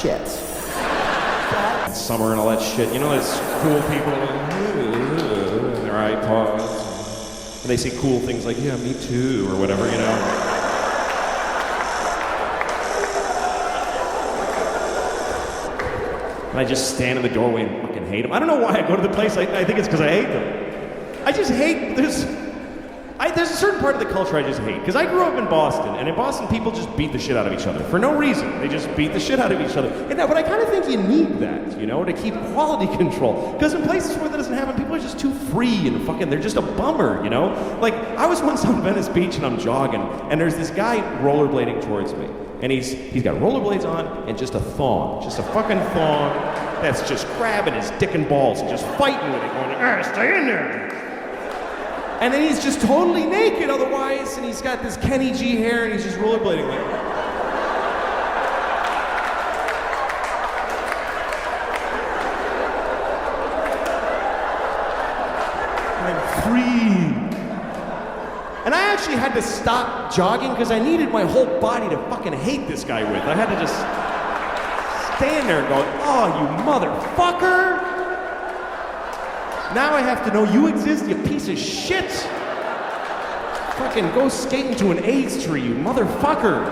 shit. Summer and all that shit. You know, there's cool people in their iPods. And they say cool things like, yeah, me too, or whatever, you know. And I just stand in the doorway and fucking hate them. I don't know why I go to the place. I think it's because I hate them. I just hate, there's a certain part of the culture I just hate. Because I grew up in Boston, and in Boston people just beat the shit out of each other. For no reason. They just beat the shit out of each other. But I kind of think you need that, you know, to keep quality control. Because in places where that doesn't happen, people are just too free and fucking, they're just a bummer, you know? Like, I was once on Venice Beach and I'm jogging, and there's this guy rollerblading towards me. And he's got rollerblades on and just a thong. Just a fucking thong that's just grabbing his dick and balls and just fighting with it, going, stay in there. And then he's just totally naked otherwise, and he's got this Kenny G hair, and he's just rollerblading like. I'm free. And I actually had to stop jogging because I needed my whole body to fucking hate this guy with. I had to just stand there and go, oh, you motherfucker! Now I have to know you exist, you piece of shit! Fucking go skate into an AIDS tree, you motherfucker!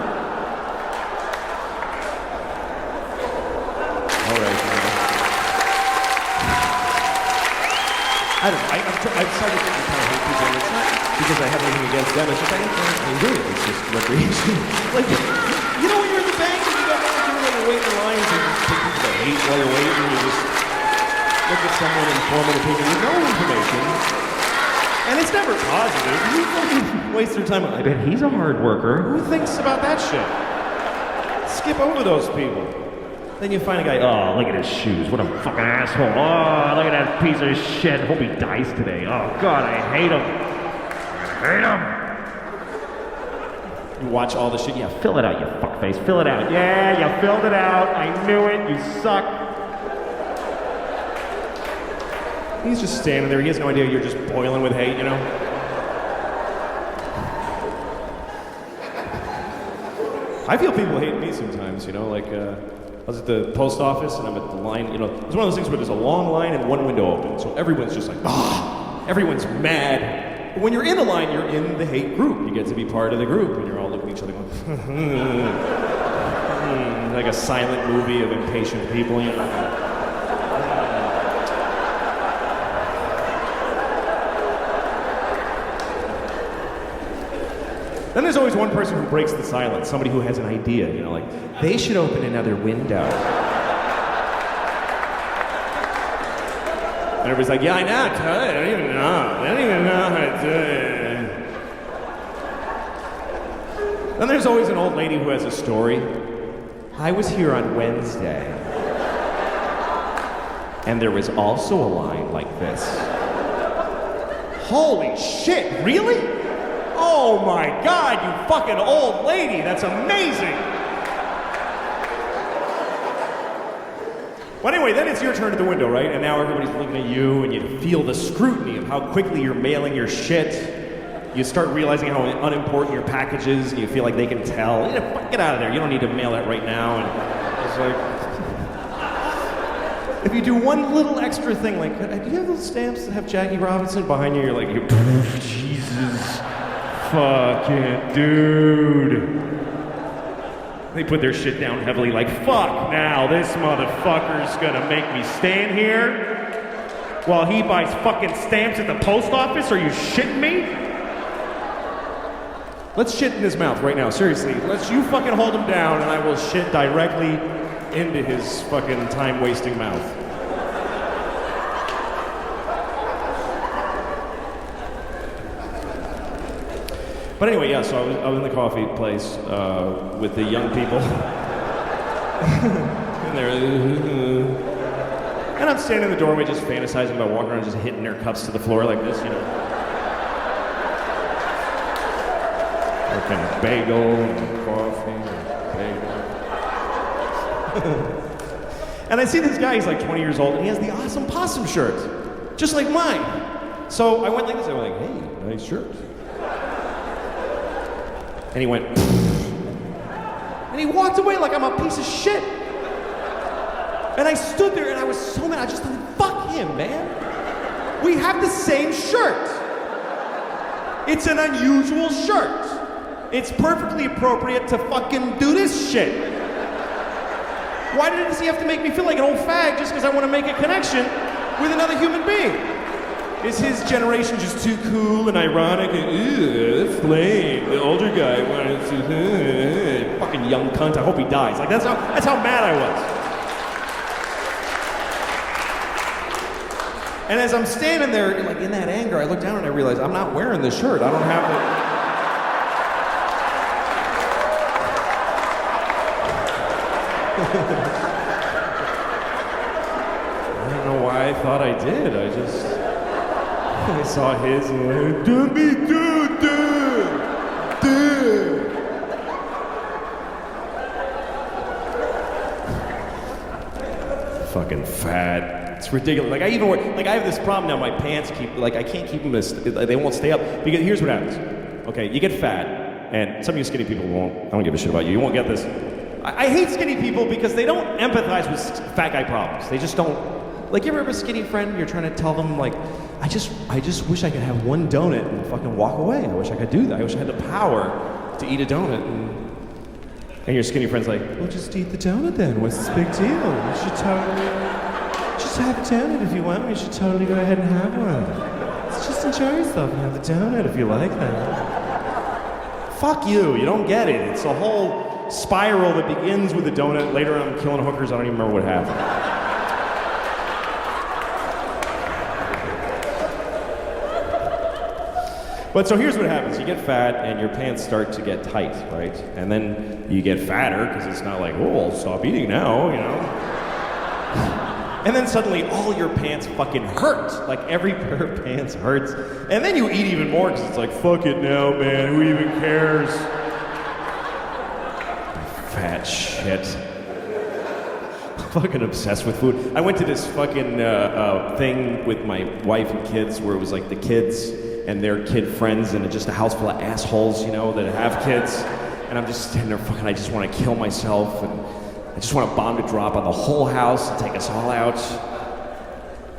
Alright, I don't know, I've decided to kind of hate people, and it's not because I have anything against them, it's just I enjoy it, it's just recreation. Like, you know when you're in the bank and you go down and you're waiting in lines and you take people to hate while you're waiting and you just look at someone and form an opinion with no information. And it's never positive. You fucking waste their time. I bet he's a hard worker. Who thinks about that shit? Skip over those people. Then you find a guy, oh, look at his shoes. What a fucking asshole. Oh, look at that piece of shit. Hope he dies today. Oh, God, I hate him. I hate him. You watch all the shit. Yeah, fill it out, you fuckface. Fill it out. Yeah, you filled it out. I knew it. You suck. He's just standing there. He has no idea you're just boiling with hate, you know? I feel people hate me sometimes, you know? Like, I was at the post office and I'm at the line, you know, it's one of those things where there's a long line and one window open. So everyone's just like, ah! Everyone's mad. But when you're in a line, you're in the hate group. You get to be part of the group and you're all looking at each other going, like a silent movie of impatient people, you know? Then there's always one person who breaks the silence, somebody who has an idea, you know, like, they should open another window. And everybody's like, yeah, I know, I don't even know how to do it. Then there's always an old lady who has a story. I was here on Wednesday, and there was also a line like this. Holy shit, really? Oh my God, you fucking old lady, that's amazing! Well, anyway, then it's your turn at the window, right? And now everybody's looking at you, and you feel the scrutiny of how quickly you're mailing your shit. You start realizing how unimportant your package is, and you feel like they can tell. Get out of there, you don't need to mail that right now. And it's like, if you do one little extra thing, like, do you have those stamps that have Jackie Robinson behind you? You're like, Jesus. Fucking dude. They put their shit down heavily like, fuck now, this motherfucker's gonna make me stand here while he buys fucking stamps at the post office? Are you shitting me? Let's shit in his mouth right now, seriously. You fucking hold him down and I will shit directly into his fucking time-wasting mouth. But anyway, yeah, so I was in the coffee place with the young people. And they're, and I'm standing in the doorway just fantasizing about walking around just hitting their cups to the floor like this, you know. Fucking bagel and coffee and bagel. And I see this guy, he's like 20 years old, and he has the awesome possum shirt, just like mine. So I went like this, I went like, hey, nice shirt. And he went, and he walked away like I'm a piece of shit. And I stood there and I was so mad. I just thought, fuck him, man. We have the same shirt. It's an unusual shirt. It's perfectly appropriate to fucking do this shit. Why does he have to make me feel like an old fag just because I want to make a connection with another human being? Is his generation just too cool and ironic and, that's lame. The older guy wanted to, fucking young cunt, I hope he dies. Like, that's how mad I was. And as I'm standing there, like, in that anger, I look down and I realize I'm not wearing this shirt. I don't have it. I don't know why I thought I did. I saw his and went, dude. Fucking fat. It's ridiculous. Like I have this problem now. My pants I can't keep them they won't stay up. Because here's what happens. Okay, you get fat, and some of you skinny people I don't give a shit about you. You won't get this. I hate skinny people because they don't empathize with fat guy problems. They just don't. Like, you ever have a skinny friend, you're trying to tell them, like, I just wish I could have one donut and fucking walk away. I wish I could do that. I wish I had the power to eat a donut. And your skinny friend's like, well, just eat the donut then. What's this big deal? You should totally just have a donut if you want. You should totally go ahead and have one. Just enjoy yourself and have the donut if you like that. Fuck you. You don't get it. It's a whole spiral that begins with a donut. Later on, I'm killing hookers. I don't even remember what happened. But so here's what happens. You get fat and your pants start to get tight, right? And then you get fatter because it's not like, oh, I'll stop eating now, you know? And then suddenly all your pants fucking hurt. Like every pair of pants hurts. And then you eat even more because it's like, fuck it now, man. Who even cares? Fat shit. I'm fucking obsessed with food. I went to this fucking thing with my wife and kids where it was like the kids and their kid friends and just a house full of assholes, you know, that have kids. And I'm just standing there fucking, I just want to kill myself. And I just want a bomb to drop on the whole house and take us all out.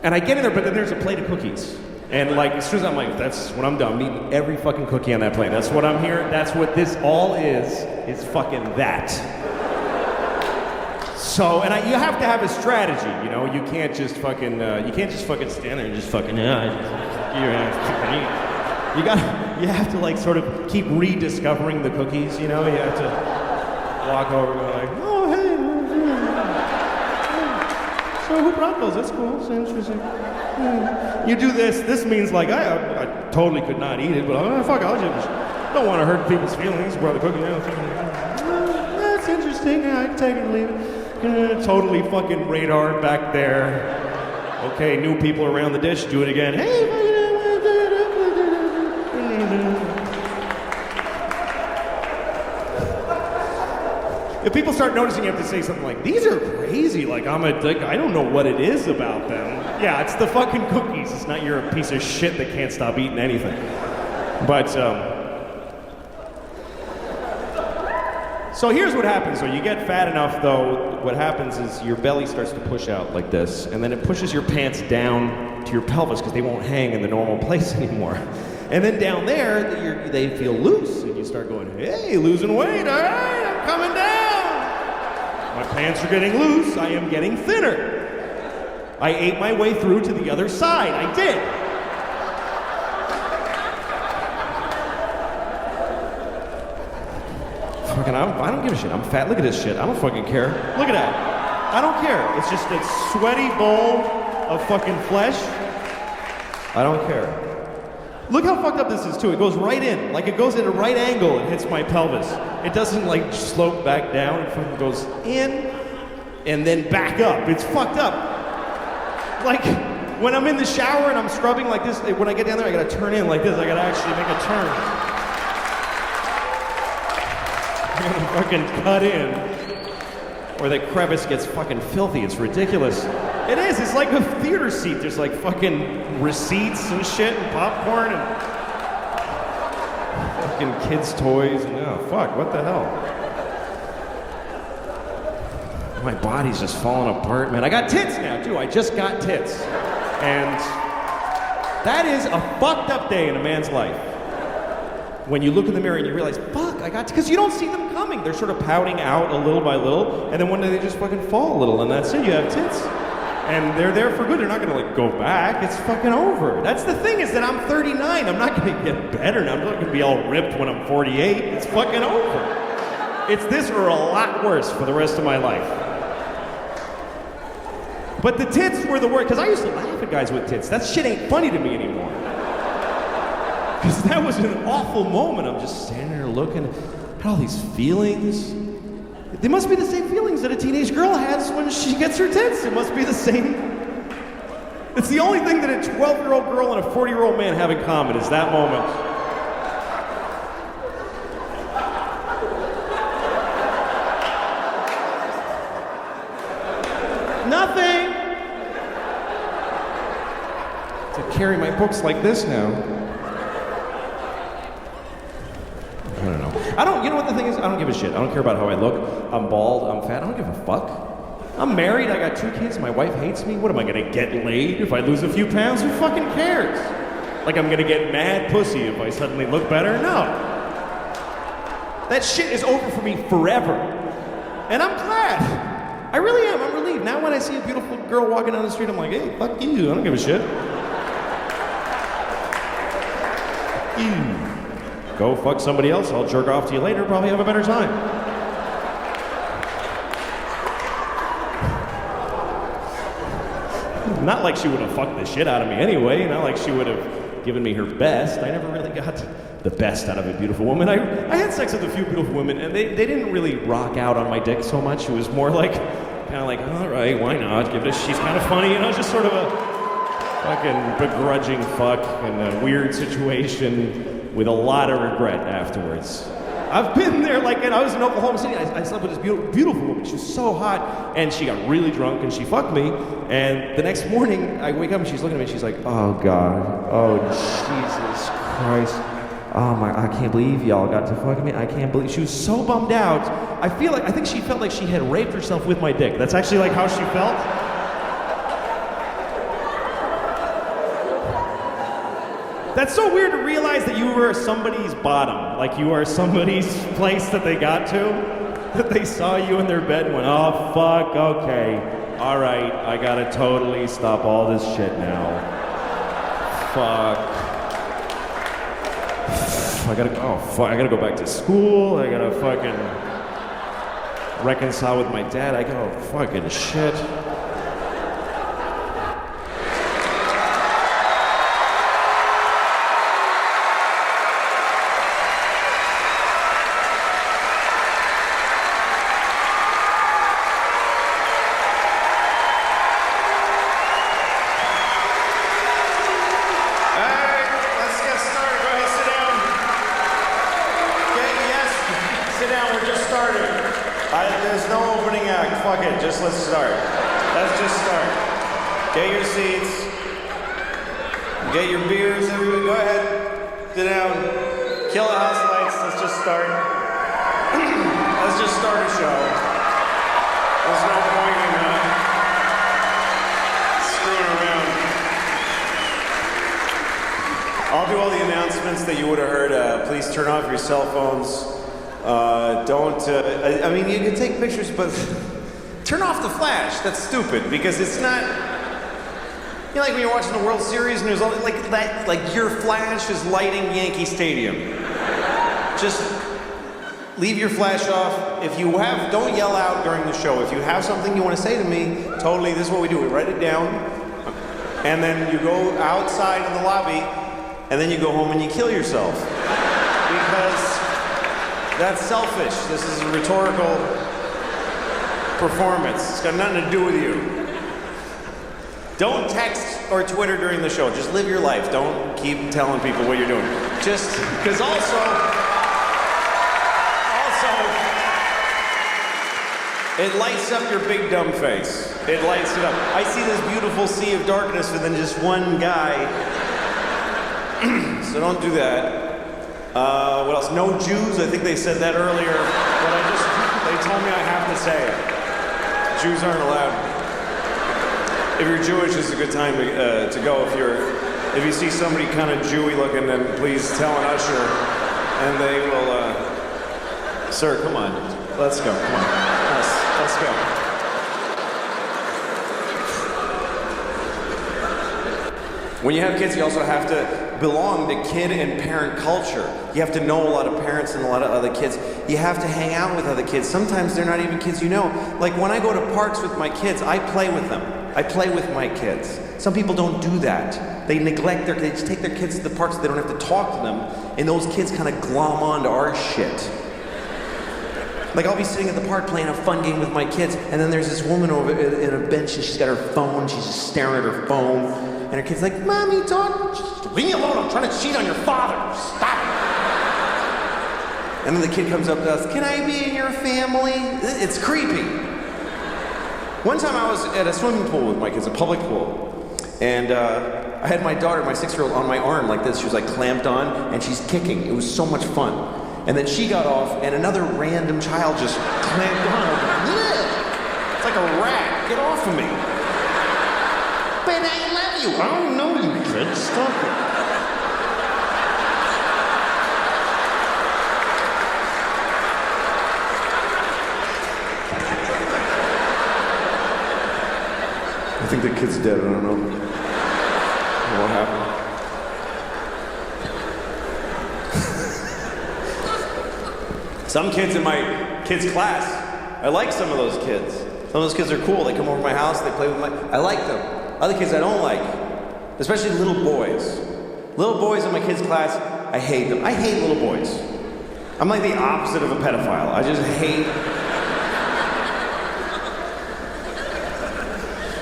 And I get in there, but then there's a plate of cookies. And like, as soon as I'm like, that's when I'm done. I'm eating every fucking cookie on that plate. That's what I'm here. That's what this all is fucking that. So, and you have to have a strategy, you know? You can't just fucking stand there and just fucking, you have to like sort of keep rediscovering the cookies, you know? You have to walk over and go like, oh, hey. So who brought those? That's cool, that's interesting. You do this means like, I totally could not eat it, but I'll just, don't want to hurt people's feelings, brought the cookie. That's interesting, I can take it or leave it. Totally fucking radar back there. Okay, new people around the dish, do it again. Hey, if people start noticing, you have to say something like, these are crazy, like I don't know what it is about them. Yeah, it's the fucking cookies. It's not you're a piece of shit that can't stop eating anything. But, so here's what happens. So you get fat enough, though, what happens is your belly starts to push out like this, and then it pushes your pants down to your pelvis because they won't hang in the normal place anymore. And then down there, they feel loose, and you start going, hey, losing weight, all right, I'm coming down. My pants are getting loose, I am getting thinner. I ate my way through to the other side, I did. Fucking, I don't give a shit. I'm fat. Look at this shit. I don't fucking care. Look at that. I don't care. It's just a sweaty bowl of fucking flesh. I don't care. Look how fucked up this is, too. It goes right in. Like, it goes at a right angle and hits my pelvis. It doesn't, like, slope back down. It fucking goes in and then back up. It's fucked up. Like, when I'm in the shower and I'm scrubbing like this, when I get down there, I gotta turn in like this. I gotta actually make a turn. I'm gonna fucking cut in, or the crevice gets fucking filthy. It's ridiculous. It is. It's like a theater seat. There's like fucking receipts and shit and popcorn and fucking kids' toys and oh fuck, what the hell? my body's just falling apart, man. I got tits now, too. I just got tits. And that is a fucked up day in a man's life. When you look in the mirror and you realize, fuck, I got, because you don't see them coming. They're sort of pouting out a little by little, and then one day they just fucking fall a little, and that's it, you have tits. And they're there for good, they're not gonna like go back, it's fucking over. That's the thing, is that I'm 39, I'm not gonna get better now, I'm not gonna be all ripped when I'm 48, it's fucking over. It's this or a lot worse for the rest of my life. But the tits were the worst, because I used to laugh at guys with tits. That shit ain't funny to me anymore. Because that was an awful moment. I'm just standing there looking at all these feelings. They must be the same feelings that a teenage girl has when she gets her tits. It must be the same. It's the only thing that a 12-year-old girl and a 40-year-old man have in common is that moment. Nothing. To carry my books like this now. I don't know. You know what the thing is? I don't give a shit. I don't care about how I look. I'm bald, I'm fat, I don't give a fuck. I'm married, I got 2 kids, my wife hates me. What am I gonna get laid if I lose a few pounds? Who fucking cares? Like I'm gonna get mad pussy if I suddenly look better? No. That shit is over for me forever. And I'm glad. I really am, I'm relieved. Now when I see a beautiful girl walking down the street, I'm like, hey, fuck you, I don't give a shit. Ew. Go fuck somebody else, I'll jerk off to you later, probably have a better time. Not like she would have fucked the shit out of me anyway, not like she would have given me her best. I never really got the best out of a beautiful woman. I had sex with a few beautiful women, and they didn't really rock out on my dick so much. It was more like, kind of like, all right, why not? Give it a, she's kind of funny, you know, just sort of a fucking begrudging fuck in a weird situation with a lot of regret afterwards. I've been there, like, and I was in Oklahoma City, I slept with this beautiful woman. She was so hot, and she got really drunk, and she fucked me, and the next morning, I wake up, and she's looking at me, and she's like, oh, God, oh, Jesus Christ, oh, my, I can't believe y'all got to fuck me, I can't believe, she was so bummed out. I think she felt like she had raped herself with my dick. That's actually, like, how she felt. That's so weird to realize that you were somebody's bottom, like you are somebody's place that they got to, that they saw you in their bed and went, oh, fuck, okay, all right, I gotta totally stop all this shit now. Fuck. I gotta go back to school, I gotta fucking reconcile with my dad, I gotta fucking shit. There's no opening act. Fuck it. Just let's start. Let's just start. Get your seats. Get your beers. Everybody, go ahead. Sit down. Kill the house lights. Let's just start. Let's just start a show. There's no point in screwing around. I'll do all the announcements that you would have heard. Please turn off your cell phones. I mean, you can take pictures, but turn off the flash. That's stupid, because it's not, you know, like when you're watching the World Series and there's all, like that, like your flash is lighting Yankee Stadium. Just leave your flash off. If you have, don't yell out during the show. If you have something you want to say to me, totally, this is what we do. We write it down, and then you go outside in the lobby, and then you go home and you kill yourself. Because that's selfish. This is a rhetorical performance. It's got nothing to do with you. Don't text or Twitter during the show. Just live your life. Don't keep telling people what you're doing. Just because also, it lights up your big dumb face. It lights it up. I see this beautiful sea of darkness and then just one guy. So don't do that. What else? No Jews. I think they said that earlier, but they told me I have to say it. Jews aren't allowed. If you're Jewish, this is a good time to go. If you see somebody kind of Jewy looking, then please tell an usher, and they will. Sir, come on, let's go. Come on, let's go. When you have kids, you also have to belong to kid and parent culture. You have to know a lot of parents and a lot of other kids. You have to hang out with other kids. Sometimes they're not even kids you know. Like when I go to parks with my kids, I play with them. I play with my kids. Some people don't do that. They neglect they just take their kids to the parks so they don't have to talk to them, and those kids kind of glom onto our shit. Like I'll be sitting at the park playing a fun game with my kids, and then there's this woman over in a bench, and she's got her phone, she's just staring at her phone, and her kid's like, Mommy, Dad, just leave me alone, I'm trying to cheat on your father, stop it. And then the kid comes up to us, can I be in your family? It's creepy. One time I was at a swimming pool with my kids, a public pool, and I had my daughter, my 6-year-old, on my arm like this. She was like clamped on, and she's kicking. It was so much fun. And then she got off, and another random child just clamped on. It's like a rat. Get off of me. But I love you. I don't know you, kid. Stop it. I think the kid's dead. I don't know what happened. Some kids in my kids' class, I like some of those kids. Some of those kids are cool. They come over to my house, they play with I like them. Other kids I don't like, especially little boys. Little boys in my kids' class, I hate them. I hate little boys. I'm like the opposite of a pedophile. I just hate.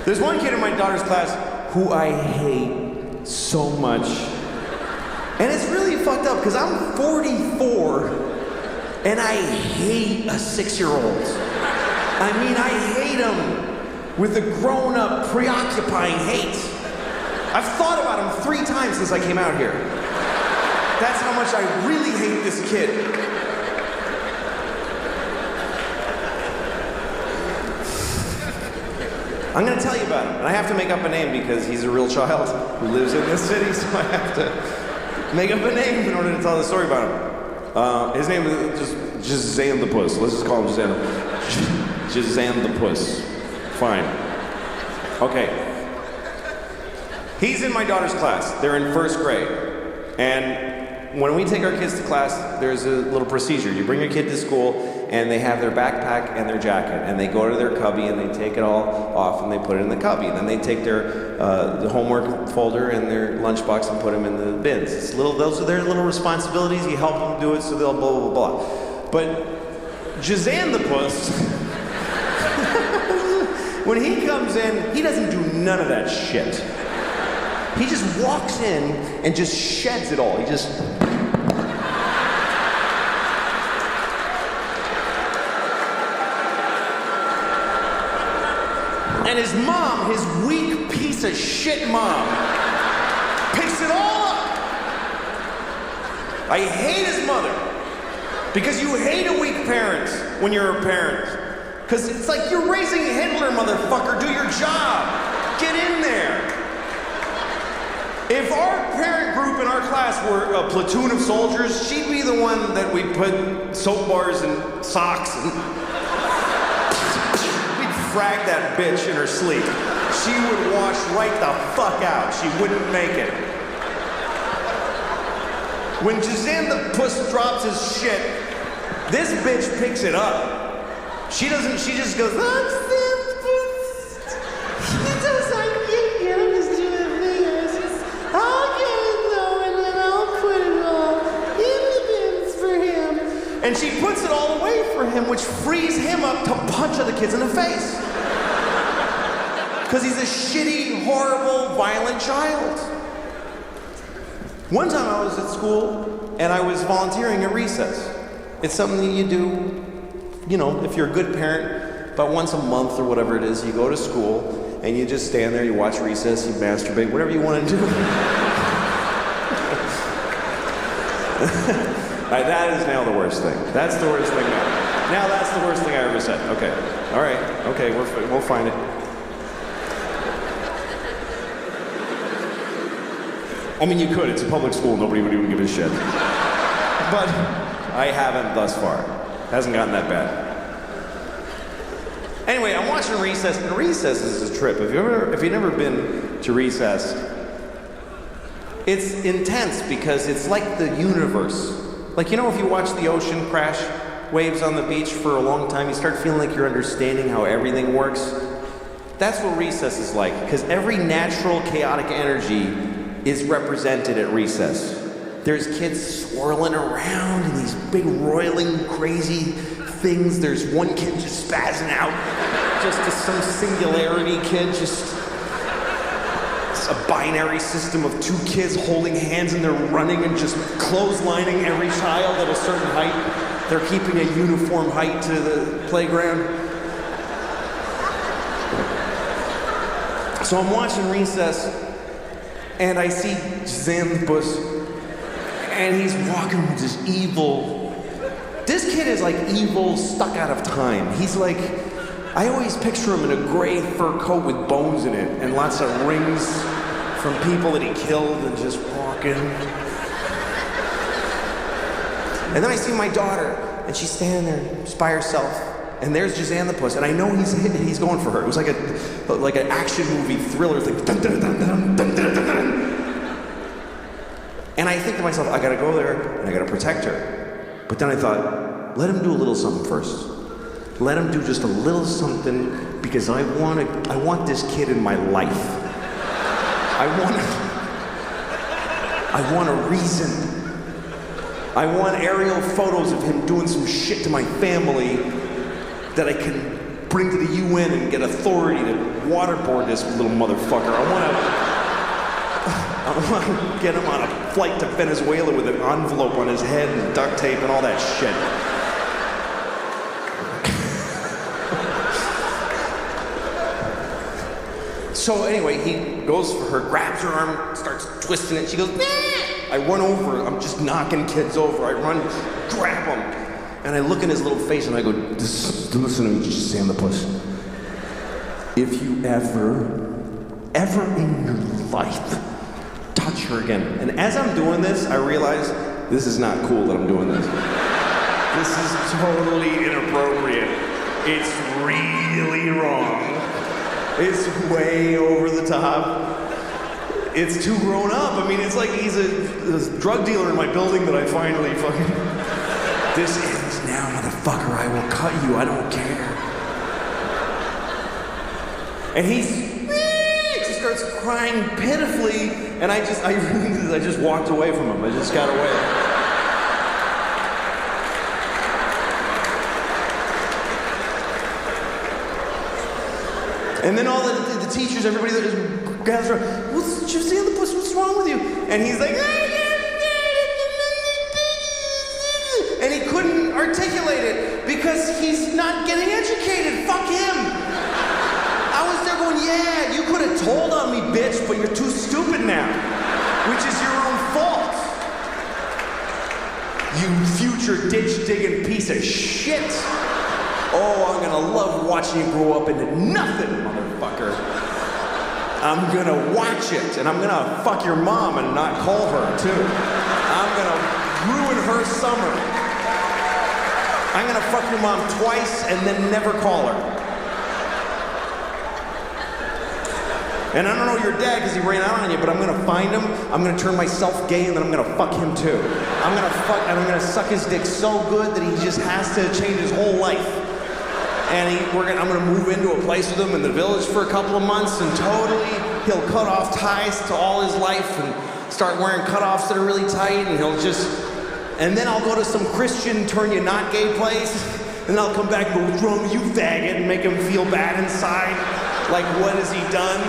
There's one kid in my daughter's class who I hate so much. And it's really fucked up because I'm 44 and I hate a 6-year-old. I mean, I hate him with a grown-up, preoccupying hate. I've thought about him 3 times since I came out here. That's how much I really hate this kid. I'm gonna tell you about him, and I have to make up a name because he's a real child who lives in this city, so I have to make up a name in order to tell the story about him. His name is just Zan the Puss. Let's just call him Zan the Puss. Fine. Okay. He's in my daughter's class. They're in 1st grade. And when we take our kids to class, there's a little procedure. You bring your kid to school, and they have their backpack and their jacket, and they go to their cubby, and they take it all off, and they put it in the cubby. And then they take their the homework folder and their lunchbox and put them in the bins. Those are their little responsibilities. You help them do it, so they'll blah, blah, blah. But Jazan the Puss, when he comes in, he doesn't do none of that shit. He just walks in and just sheds it all. He just... And his mom, his weak piece of shit mom, picks it all up. I hate his mother. Because you hate a weak parent when you're a parent. Because it's like you're raising Hitler, motherfucker. Do your job. Get in there. If our parent group in our class were a platoon of soldiers, she'd be the one that we'd put soap bars and socks and... We'd frag that bitch in her sleep. She would wash right the fuck out. She wouldn't make it. When Jazan the Puss drops his shit, this bitch picks it up. She doesn't, she just goes, I'm Sam's Puss. He does, I'm just doing a thing. I'll get it though, and then I'll put it all in the bins for him. And she puts it all away for him, which frees him up to punch other kids in the face. Because he's a shitty, horrible, violent child. One time I was at school, and I was volunteering at recess. It's something that you do, you know, if you're a good parent, about once a month or whatever it is, you go to school, and you just stand there, you watch recess, you masturbate, whatever you want to do. That is now the worst thing. That's the worst thing now. Now that's the worst thing I ever said. Okay. All right. Okay, we'll find it. I mean, you could. It's a public school. Nobody would even give a shit. But I haven't thus far. Hasn't gotten that bad. Anyway, I'm watching Recess, and Recess is a trip. If you've never been to Recess, it's intense because it's like the universe. Like, you know, if you watch the ocean crash waves on the beach for a long time, you start feeling like you're understanding how everything works. That's what Recess is like, because every natural chaotic energy is represented at Recess. There's kids swirling around in these big roiling crazy things. There's one kid just spazzing out, just as some singularity kid, just it's a binary system of two kids holding hands and they're running and just clotheslining every child at a certain height. They're keeping a uniform height to the playground. So I'm watching Recess and I see Xanthopus and he's walking with this evil. This kid is like evil, stuck out of time. He's like, I always picture him in a gray fur coat with bones in it and lots of rings from people that he killed and just walking. And then I see my daughter and she's standing there just by herself. And there's Xanthopus, and I know he's going for her. It was like an action movie thriller thing. Dun, dun, dun, dun, dun, dun, dun, dun. And I think to myself, I gotta go there and I gotta protect her. But then I thought, let him do a little something first. Let him do just a little something because I want this kid in my life. I want a reason. I want aerial photos of him doing some shit to my family that I can bring to the UN and get authority to waterboard this little motherfucker. I want to get him on a flight to Venezuela with an envelope on his head and duct tape and all that shit. So anyway, he goes for her, grabs her arm, starts twisting it. She goes, nah! I run over, I'm just knocking kids over. I run, grab him. And I look in his little face and I go, listen to me, Xanthopus. If you ever in your life touch her again. And as I'm doing this, I realize this is not cool that I'm doing this. This is totally inappropriate. It's really wrong. It's way over the top. It's too grown up. I mean, it's like he's a drug dealer in my building that I finally fucking... This ends now, motherfucker. I will cut you. I don't care. And he just starts crying pitifully, and I just walked away from him. I just got away. And then all the teachers, everybody that just gathers around, what's wrong with you? And he's like, and he couldn't articulate it because he's not getting educated. Fuck him. I was there going, yeah, you could have told on me, bitch, but you're too stupid now, which is your own fault. You future ditch-digging piece of shit. Oh, I'm gonna love watching you grow up into nothing, motherfucker. I'm gonna watch it, and I'm gonna fuck your mom and not call her, too. I'm gonna ruin her summer. I'm gonna fuck your mom twice and then never call her. And I don't know your dad because he ran out on you, but I'm gonna find him, I'm gonna turn myself gay, and then I'm gonna fuck him too. I'm gonna suck his dick so good that he just has to change his whole life. And I'm gonna move into a place with him in the village for a couple of months, and totally he'll cut off ties to all his life and start wearing cutoffs that are really tight, and and then I'll go to some Christian turn you not gay place, and then I'll come back and go, what's wrong with you, faggot, and make him feel bad inside. Like, what has he done?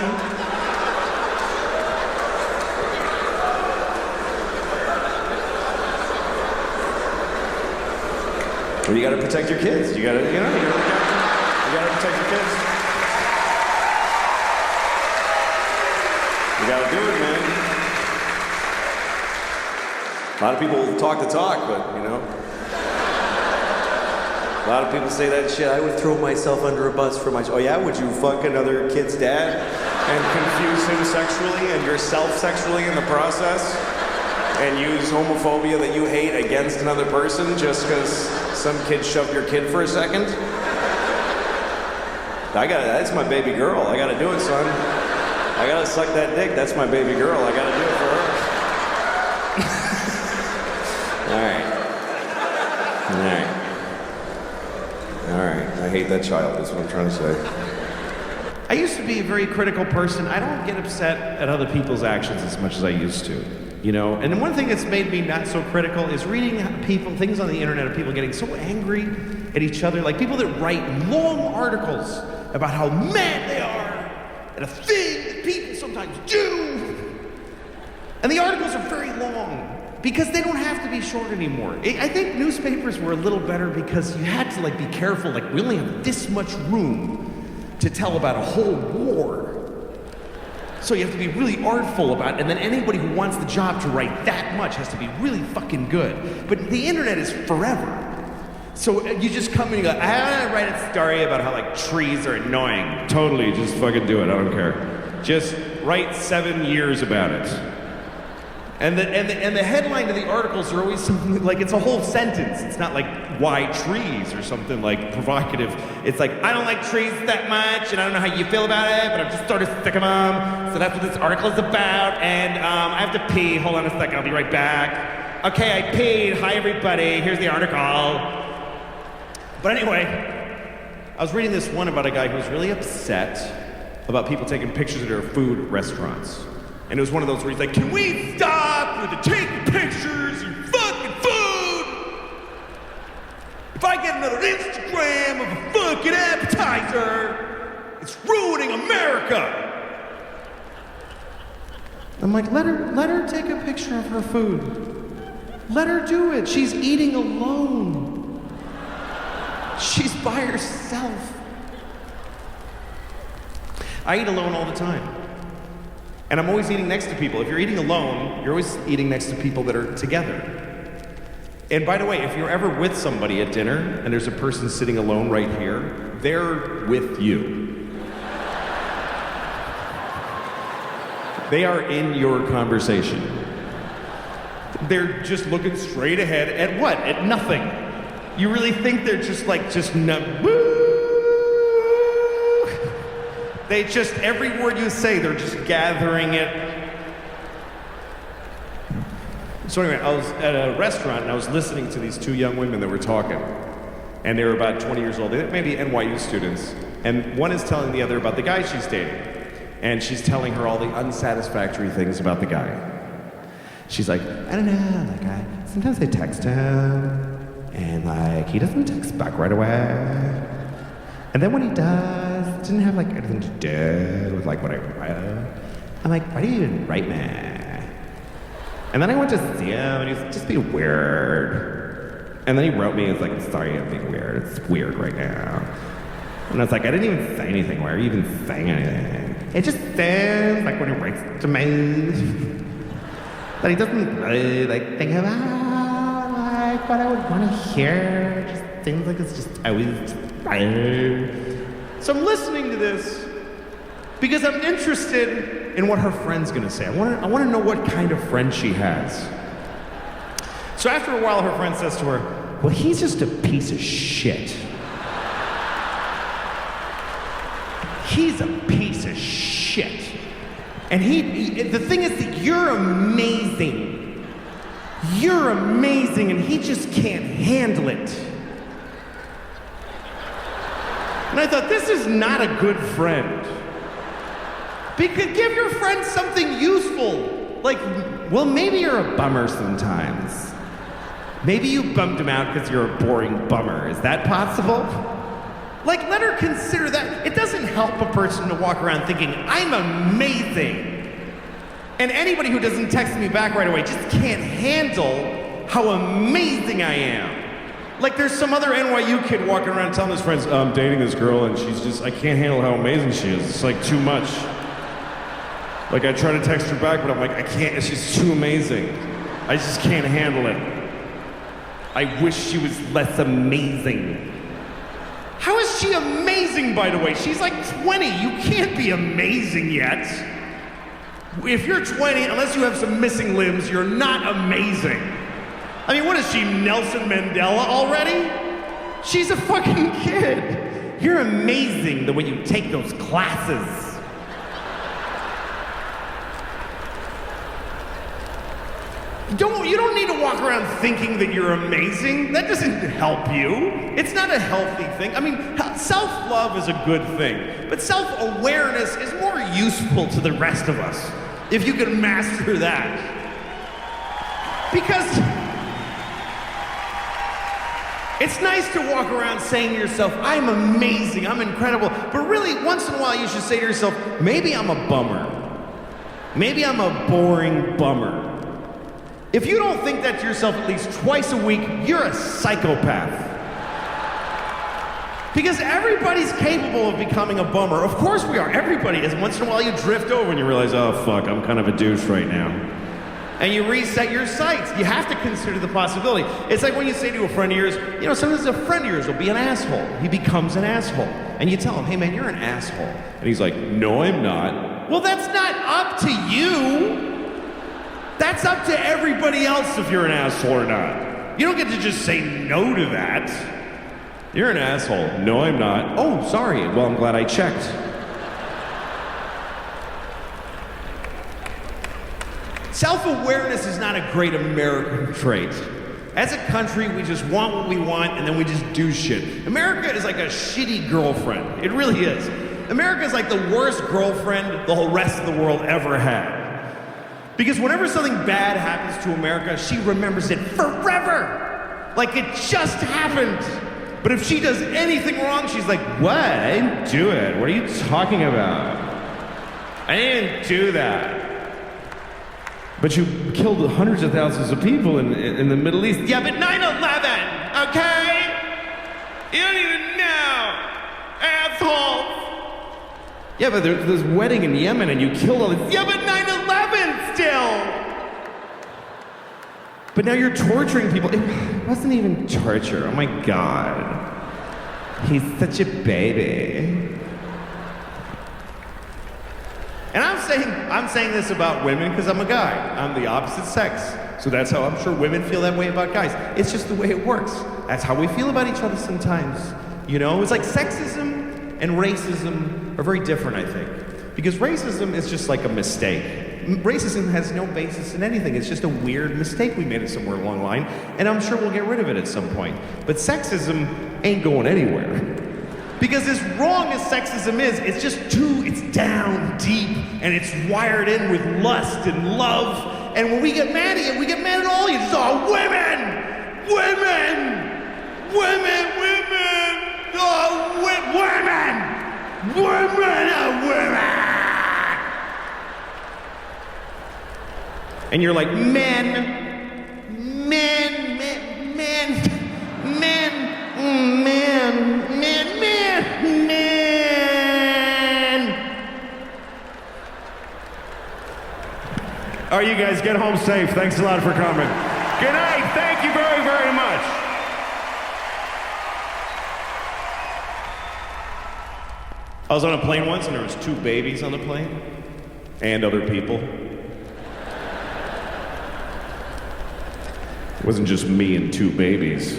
Well, you gotta protect your kids. You gotta protect your kids. You gotta do it, man. A lot of people talk the talk, but, A lot of people say that shit. I would throw myself under a bus for my... Oh yeah? Would you fuck another kid's dad and confuse him sexually and yourself sexually in the process? And use homophobia that you hate against another person just because some kid shoved your kid for a second? That's my baby girl. I gotta do it, son. I gotta suck that dick. That's my baby girl. I gotta do it for her. All right. I hate that child, is what I'm trying to say. I used to be a very critical person. I don't get upset at other people's actions as much as I used to. You know, and one thing that's made me not so critical is reading things on the internet of people getting so angry at each other, like people that write long articles about how mad they are at a thing that people sometimes do. And the articles are very long because they don't have to be short anymore. I think newspapers were a little better because you had to like be careful, like we only have this much room to tell about a whole war. So you have to be really artful about it, and then anybody who wants the job to write that much has to be really fucking good. But the internet is forever. So you just come and you go, I want to write a story about how like trees are annoying. Totally, just fucking do it, I don't care. Just write 7 years about it. And the headline of the articles are always something like, it's a whole sentence. It's not like, why trees or something like provocative. It's like, I don't like trees that much, and I don't know how you feel about it, but I'm just sort of sick of them. So that's what this article is about, and I have to pee. Hold on a second, I'll be right back. Okay, I peed. Hi, everybody. Here's the article. But anyway, I was reading this one about a guy who was really upset about people taking pictures of their food at restaurants. And it was one of those where he's like, can we stop with the taking pictures of your fucking food? If I get another Instagram of a fucking appetizer, it's ruining America. I'm like, let her take a picture of her food. Let her do it. She's eating alone. She's by herself. I eat alone all the time. And I'm always eating next to people. If you're eating alone, you're always eating next to people that are together. And by the way, if you're ever with somebody at dinner and there's a person sitting alone right here, they're with you. They are in your conversation. They're just looking straight ahead at what? At nothing. You really think they're just woo? They just, every word you say, they're just gathering it. So anyway, I was at a restaurant and I was listening to these two young women that were talking. And they were about 20 years old, maybe NYU students. And one is telling the other about the guy she's dating. And she's telling her all the unsatisfactory things about the guy. She's like, I don't know, like sometimes I text him, and like he doesn't text back right away. And then when he does, it didn't have like anything to do with like what I wrote. I'm like, why do you even write me? And then I went to see him, and he was just being weird. And then he wrote me, and was like, sorry, I'm being weird. It's weird right now. And I was like, I didn't even say anything. Why are you even saying anything? It just sounds like when he writes to me that he doesn't really like think about like what I would want to hear. It just seems like it's just always. So I'm listening to this because I'm interested in what her friend's gonna say. I want to know what kind of friend she has. So after a while, her friend says to her, well, he's just a piece of shit. He's a piece of shit. And the thing is that you're amazing. You're amazing, and he just can't handle it. And I thought, this is not a good friend. Because give your friend something useful. Like, well, maybe you're a bummer sometimes. Maybe you bummed him out because you're a boring bummer. Is that possible? Like, let her consider that. It doesn't help a person to walk around thinking, I'm amazing. And anybody who doesn't text me back right away just can't handle how amazing I am. Like, there's some other NYU kid walking around telling his friends, I'm dating this girl and she's just, I can't handle how amazing she is. It's like too much. Like, I try to text her back, but I'm like, I can't, she's too amazing. I just can't handle it. I wish she was less amazing. she amazing, by the way? She's like 20. You can't be amazing yet. If you're 20, unless you have some missing limbs, you're not amazing. I mean, what is she, Nelson Mandela already? She's a fucking kid. You're amazing the way you take those classes. You don't need to walk around thinking that you're amazing. That doesn't help you. It's not a healthy thing. I mean, self-love is a good thing, but self-awareness is more useful to the rest of us if you can master that. Because it's nice to walk around saying to yourself, I'm amazing, I'm incredible, but really, once in a while, you should say to yourself, maybe I'm a bummer. Maybe I'm a boring bummer. If you don't think that to yourself at least twice a week, you're a psychopath. Because everybody's capable of becoming a bummer. Of course we are. Everybody is. Once in a while you drift over and you realize, oh fuck, I'm kind of a douche right now. And you reset your sights. You have to consider the possibility. It's like when you say to a friend of yours, you know, sometimes a friend of yours will be an asshole. He becomes an asshole. And you tell him, hey man, you're an asshole. And he's like, no, I'm not. Well, that's not up to you. That's up to everybody else if you're an asshole or not. You don't get to just say no to that. You're an asshole. No, I'm not. Oh, sorry. Well, I'm glad I checked. Self-awareness is not a great American trait. As a country, we just want what we want and then we just do shit. America is like a shitty girlfriend. It really is. America is like the worst girlfriend the whole rest of the world ever had. Because whenever something bad happens to America, she remembers it forever. Like it just happened. But if she does anything wrong, she's like, what? I didn't do it. What are you talking about? I didn't do that. But you killed hundreds of thousands of people in the Middle East. Yeah, but 9/11, okay? You don't even know, asshole. Yeah, but there's this wedding in Yemen and you killed all these. Yeah, but 9/11 still. But now you're torturing people. It wasn't even torture. Oh my God. He's such a baby. And I'm saying this about women because I'm a guy. I'm the opposite sex. So that's how I'm sure women feel that way about guys. It's just the way it works. That's how we feel about each other sometimes. You know, it's like sexism and racism are very different, I think. Because racism is just like a mistake. Racism has no basis in anything. It's just a weird mistake we made it somewhere along the line, and I'm sure we'll get rid of it at some point. But sexism ain't going anywhere. Because as wrong as sexism is, it's down deep, and it's wired in with lust and love. And when we get mad at it, we get mad at all you. Just, oh, women! Women! Women! Women! Oh, women! Women! Oh, women! And you're like, men, men, men, men, men, men, men, men, men. All right, you guys, get home safe. Thanks a lot for coming. Good night. Thank you very, very much. I was on a plane once and there was 2 babies on the plane and other people. It wasn't just me and 2 babies.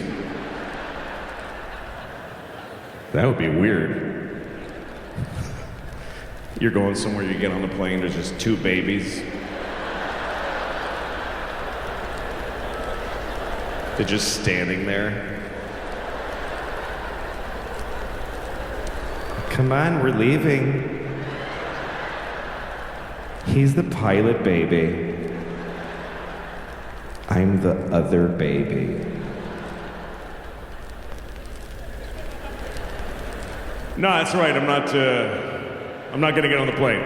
That would be weird. You're going somewhere, you get on the plane, there's just 2 babies. They're just standing there. Come on, we're leaving. He's the pilot, baby. I'm the other baby. No, that's right. I'm not gonna get on the plane.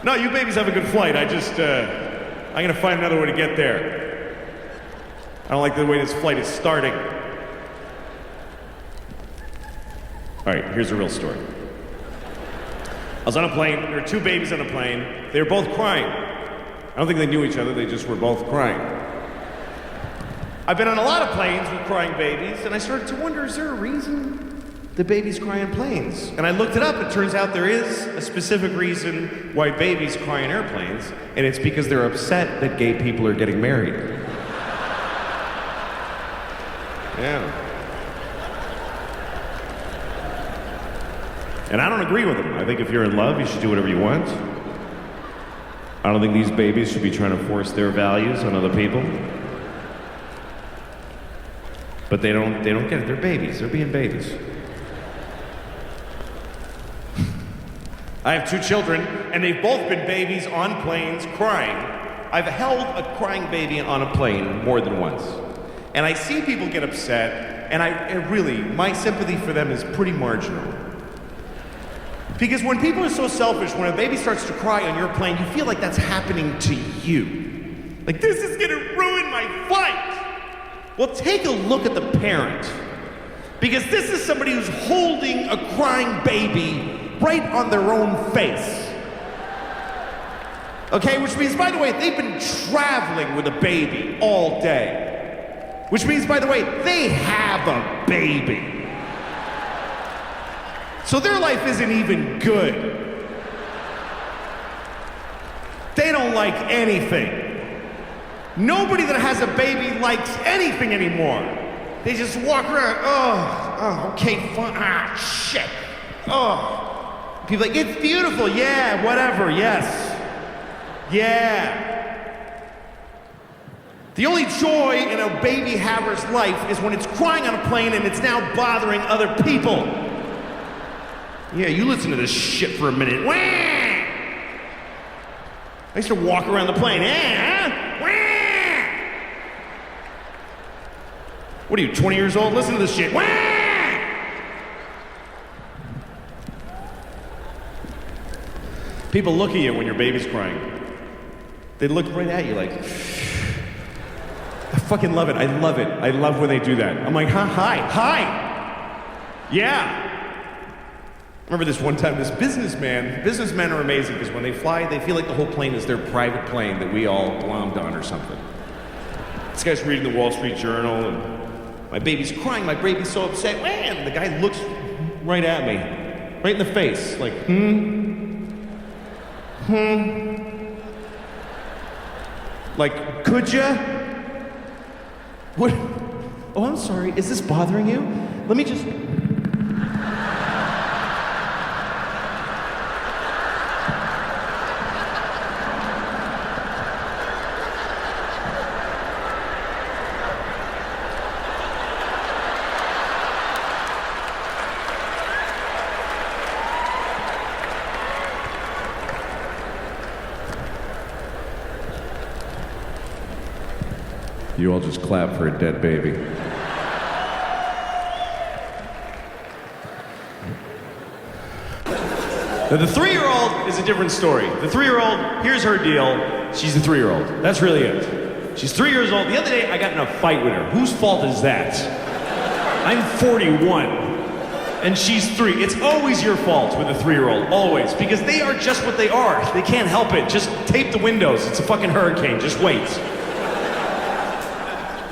No, you babies have a good flight. I'm gonna find another way to get there. I don't like the way this flight is starting. All right, here's the real story. I was on a plane. There were 2 babies on a plane. They were both crying. I don't think they knew each other, they just were both crying. I've been on a lot of planes with crying babies, and I started to wonder, is there a reason? the babies cry in planes. And I looked it up. It turns out there is a specific reason why babies cry in airplanes, and it's because they're upset that gay people are getting married. Yeah. And I don't agree with them. I think if you're in love, you should do whatever you want. I don't think these babies should be trying to force their values on other people. But they don't get it. They're babies. They're being babies. I have 2 children, and they've both been babies on planes crying. I've held a crying baby on a plane more than once. And I see people get upset, and my sympathy for them is pretty marginal. Because when people are so selfish, when a baby starts to cry on your plane, you feel like that's happening to you. Like, this is gonna ruin my flight. Well, take a look at the parent. Because this is somebody who's holding a crying baby right on their own face. Okay, which means, by the way, they've been traveling with a baby all day. Which means, by the way, they have a baby. So their life isn't even good. They don't like anything. Nobody that has a baby likes anything anymore. They just walk around, okay, fine, shit, People like, it's beautiful, yeah, whatever, yes, yeah. The only joy in a baby haver's life is when it's crying on a plane and it's now bothering other people. Yeah, you listen to this shit for a minute. Wah! I used to walk around the plane. Wah! What are you, 20 years old? Listen to this shit. Wah! People look at you when your baby's crying. They look right at you like, I fucking love it. I love it. I love when they do that. I'm like, hi. Yeah. Remember this one time, businessmen are amazing because when they fly, they feel like the whole plane is their private plane that we all glommed on or something. This guy's reading the Wall Street Journal and my baby's crying, my baby's so upset. Man, the guy looks right at me, right in the face, like, Like, could ya? What? Oh, I'm sorry, is this bothering you? Let me just... You all just clap for a dead baby. Now, the 3-year-old is a different story. The 3-year-old, here's her deal. She's a 3-year-old. That's really it. She's 3 years old. The other day, I got in a fight with her. Whose fault is that? I'm 41, and she's 3. It's always your fault with a 3-year-old, always, because they are just what they are. They can't help it. Just tape the windows. It's a fucking hurricane. Just wait.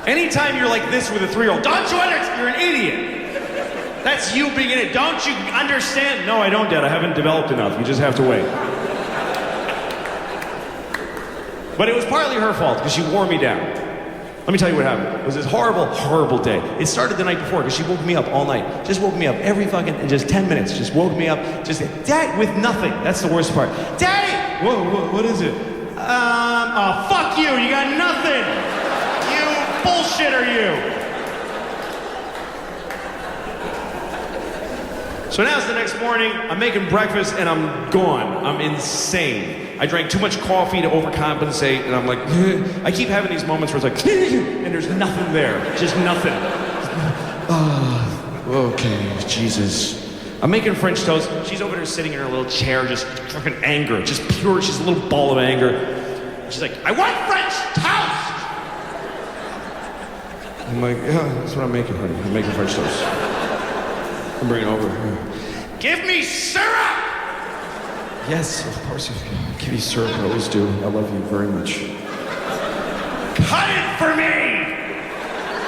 Anytime you're like this with a 3-year-old, don't you understand? You're an idiot. That's you being an idiot. Don't you understand? No, I don't, Dad. I haven't developed enough. You just have to wait. But it was partly her fault because she wore me down. Let me tell you what happened. It was this horrible, horrible day. It started the night before because she woke me up all night. Just woke me up every fucking, in just 10 minutes. Just woke me up, just, Dad, with nothing. That's the worst part. Daddy! Whoa, what is it? Fuck you. You got nothing. Bullshit are you? So now it's the next morning, I'm making breakfast and I'm gone. I'm insane. I drank too much coffee to overcompensate and I'm like, I keep having these moments where it's like, and there's nothing there, just nothing. Okay, Jesus. I'm making French toast. She's over there sitting in her little chair, just fucking anger, just pure, she's a little ball of anger. She's like, I want French toast! I'm like, yeah, that's what I'm making, honey. I'm making French toast. I'm bringing it over. Give me syrup! Yes, of course. I'll give you syrup. I always do. I love you very much. Cut it for me!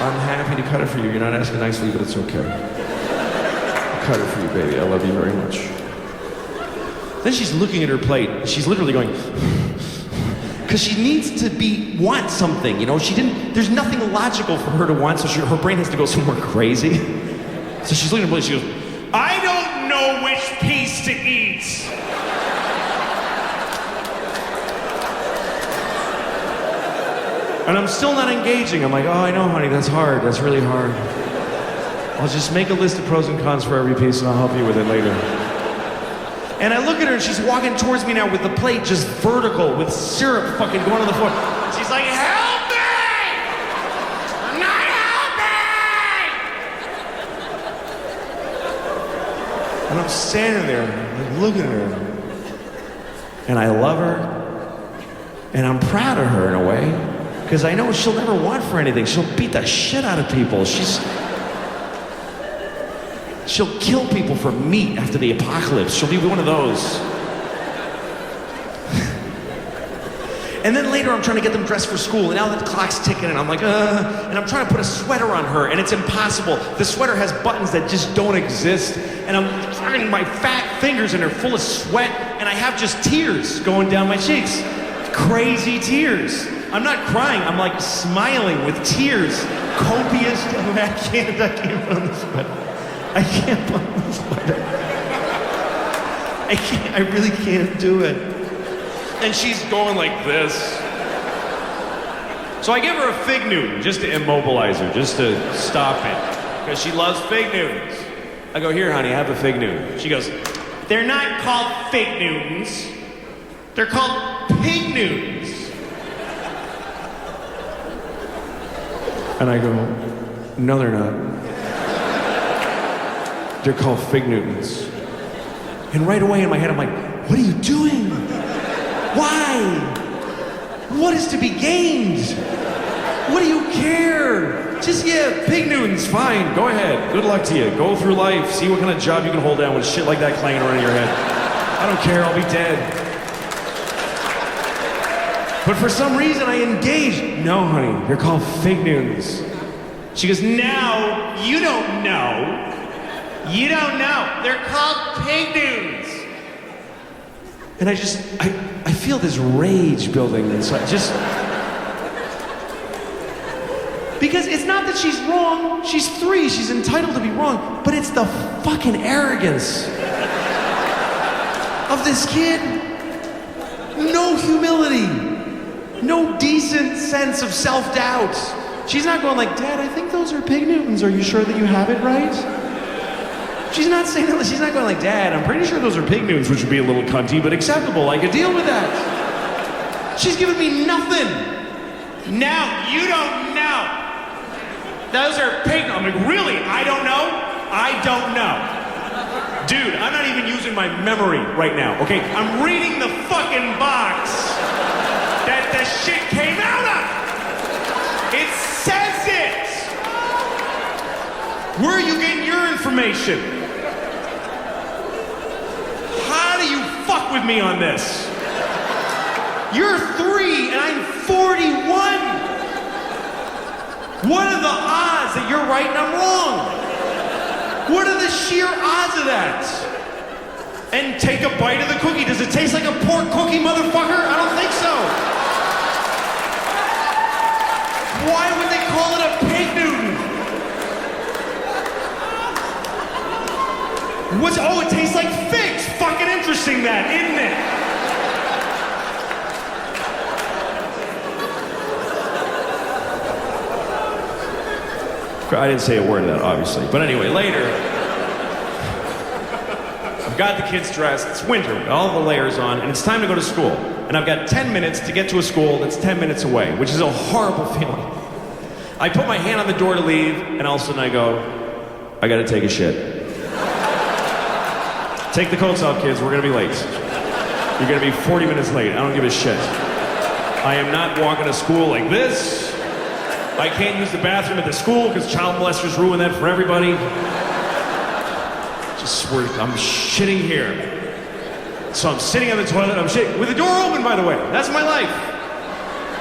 I'm happy to cut it for you. You're not asking nicely, but it's okay. cut it for you, baby. I love you very much. Then she's looking at her plate. She's literally going, because she needs to want something, you know? There's nothing logical for her to want, so her brain has to go somewhere crazy. So she's looking at her plate, she goes, I don't know which piece to eat. And I'm still not engaging. I'm like, oh, I know, honey, that's hard. That's really hard. I'll just make a list of pros and cons for every piece and I'll help you with it later. And I look at her and she's walking towards me now with the plate just vertical with syrup fucking going on the floor. She's like, help me! I'm not helping! And I'm standing there like, looking at her. And I love her. And I'm proud of her in a way. Because I know she'll never want for anything. She'll beat the shit out of people. She'll kill people for meat after the apocalypse. She'll be one of those. And then later I'm trying to get them dressed for school, and now the clock's ticking, and I'm like, and I'm trying to put a sweater on her, and it's impossible. The sweater has buttons that just don't exist, and I'm trying my fat fingers, and they're full of sweat, and I have just tears going down my cheeks. Crazy tears. I'm not crying, I'm like smiling with tears. Copious. I can't put on the sweater. I can't put on the sweater. I really can't do it. And she's going like this. So I give her a Fig Newton just to immobilize her, just to stop it. Because she loves Fig Newtons. I go, here, honey, have a Fig Newton. She goes, they're not called Fig Newtons. They're called Pig Newtons. And I go, no, they're not. They're called Fig Newtons. And right away in my head, I'm like, what are you doing? Why? What is to be gained? What do you care? Just, Pig Newtons, fine, go ahead. Good luck to you. Go through life, see what kind of job you can hold down with shit like that clanging around in your head. I don't care, I'll be dead. But for some reason, I engaged. No, honey, they're called Fig Newtons. She goes, no, you don't know. You don't know. They're called Pig Newtons. And I feel this rage building inside. Because it's not that she's wrong. She's 3. She's entitled to be wrong. But it's the fucking arrogance of this kid. No humility. No decent sense of self-doubt. She's not going like, Dad, I think those are Pig Newtons. Are you sure that you have it right? She's not saying that. She's not going like, Dad, I'm pretty sure those are Pig Newtons, which would be a little cunty, but acceptable. I could deal with that. She's giving me nothing. Now, you don't know. Those are Pig Newtons. I'm like, really? I don't know? I don't know. Dude, I'm not even using my memory right now, okay? I'm reading the fucking box that the shit came out of. It says it. Where are you getting your information? How do you fuck with me on this? You're 3 and I'm 41. What are the odds that you're right and I'm wrong? What are the sheer odds of that? And take a bite of the cookie. Does it taste like a pork cookie, motherfucker? I don't think so. Why would they call it a Pig Newton? It tastes like figs. Fucking interesting that, isn't it? I didn't say a word of that, obviously. But anyway, later, I've got the kids dressed. It's winter, with all the layers on, and it's time to go to school. And I've got 10 minutes to get to a school that's 10 minutes away, which is a horrible feeling. I put my hand on the door to leave, and all of a sudden I go, I gotta take a shit. Take the coats off, kids. We're gonna be late. You're gonna be 40 minutes late. I don't give a shit. I am not walking to school like this. I can't use the bathroom at the school because child molesters ruin that for everybody. I'm shitting here. So I'm sitting on the toilet, I'm shitting. With the door open, by the way. That's my life.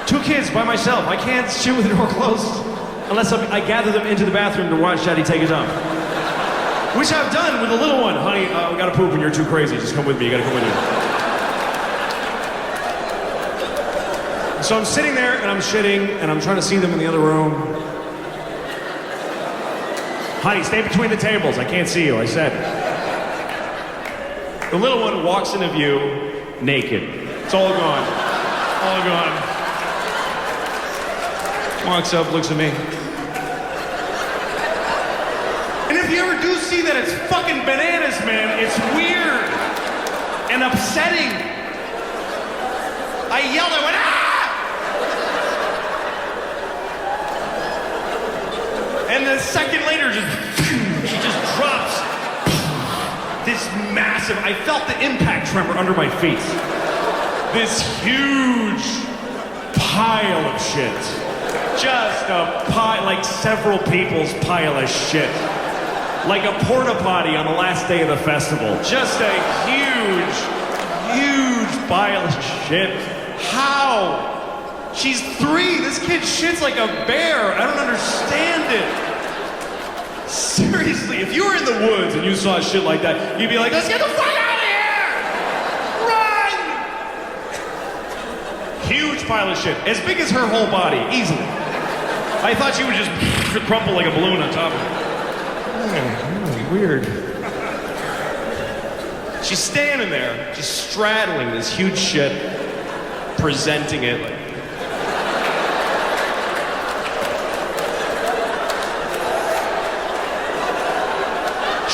2 kids by myself. I can't shit with the door closed unless I gather them into the bathroom to watch Daddy take a dump. Which I've done with the little one. Honey, we gotta poop and you're too crazy. Just come with me. You gotta come with me. So I'm sitting there and I'm shitting and I'm trying to see them in the other room. Honey, stay between the tables. I can't see you, I said. The little one walks into view naked. It's all gone. All gone. Walks up, looks at me. And if you ever do see that, it's fucking bananas, man. It's weird and upsetting. I yelled, I went, ah! And a second later, she just drops this massive, I felt the impact tremor under my feet. This huge pile of shit. Just a pile, like several people's pile of shit. Like a porta potty on the last day of the festival. Just a huge, huge pile of shit. How? She's 3. This kid shits like a bear. I don't understand it. Seriously, if you were in the woods and you saw shit like that, you'd be like, let's get the fuck out of here! Run! Huge pile of shit. As big as her whole body, easily. I thought she would just crumple like a balloon on top of it. Oh, weird. She's standing there, just straddling this huge shit, presenting it like.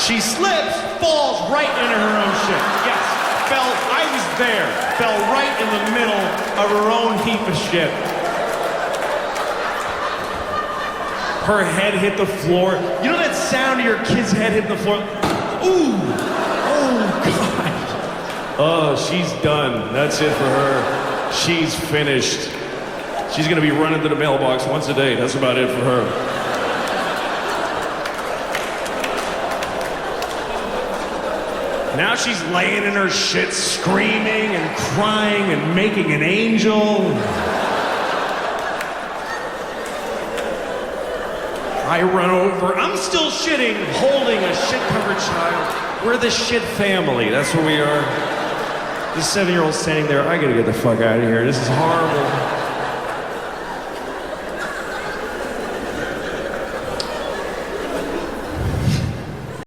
She slips, falls right into her own shit. Yes, I was there. Fell right in the middle of her own heap of shit. Her head hit the floor. You know that sound of your kid's head hitting the floor? Ooh! Oh, God. Oh, she's done. That's it for her. She's finished. She's gonna be running to the mailbox once a day. That's about it for her. Now she's laying in her shit, screaming and crying and making an angel. I run over, I'm still shitting, holding a shit-covered child. We're the shit family, that's what we are. This 7-year-old standing there, I gotta get the fuck out of here, this is horrible.